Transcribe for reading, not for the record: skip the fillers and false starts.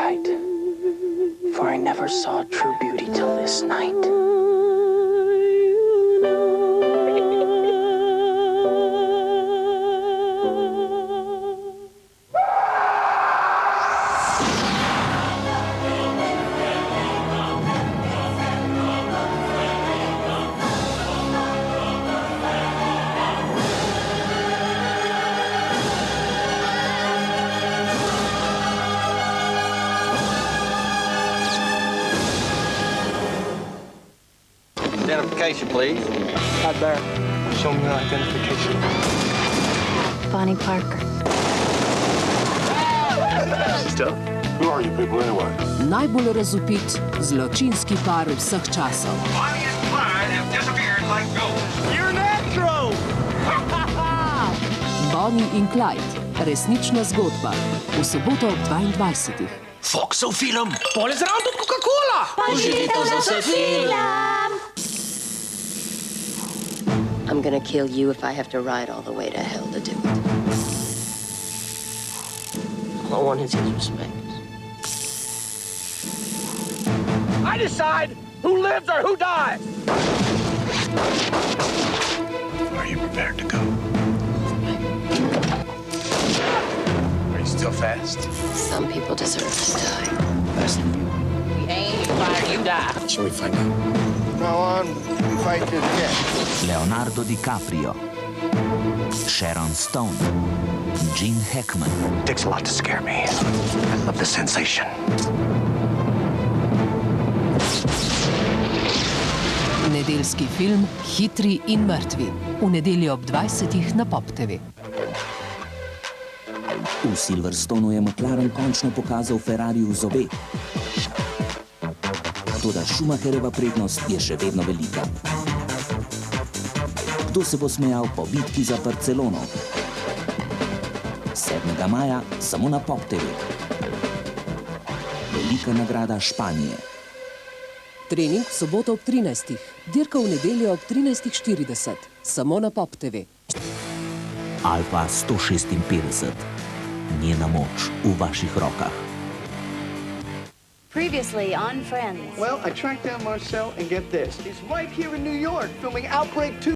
kite, for I never saw true beauty till this night. Identification, please. Not there. Show me your identification. Bonnie Parker. Still? Who are you people anyway? Najbolj razvpit zločinski par vseh časov. Bonnie and Clyde have disappeared like ghosts. You're an astro! Bonnie in Clyde. Resnična zgodba. V soboto ob 22. Foxov film! Pole zraven tudi Coca-Cola! Uživite za vse film! I'm gonna kill you if I have to ride all the way to hell to do it. All I want is his respect. I decide who lives or who dies! Are you prepared to go? Are you still fast? Some people deserve to die. Less than you. We aim, you fire, you die. Shall we find out? Now on, we fight to the death. Leonardo DiCaprio, Sharon Stone, Gene Hackman. It takes a lot to scare me. I love the sensation. Nedeljski film Hitri in mrtvi. V nedeljo ob 20. na Pop TV. V Silverstonu je McLaren končno pokazal Ferrari v zobe. Toda Schumacherjeva prednost je še vedno velika. Kdo se bo smejal po bitki za Barcelono? 7. maja samo na Pop TV. Velika nagrada Španije. Trening v soboto ob 13. Dirka v nedeljo ob 13:40. Samo na Pop TV. Alfa 156. Njena moč v vaših rokah. Previously on Friends. Well, I tracked down Marcel, and get this. He's right here in New York filming Outbreak 2.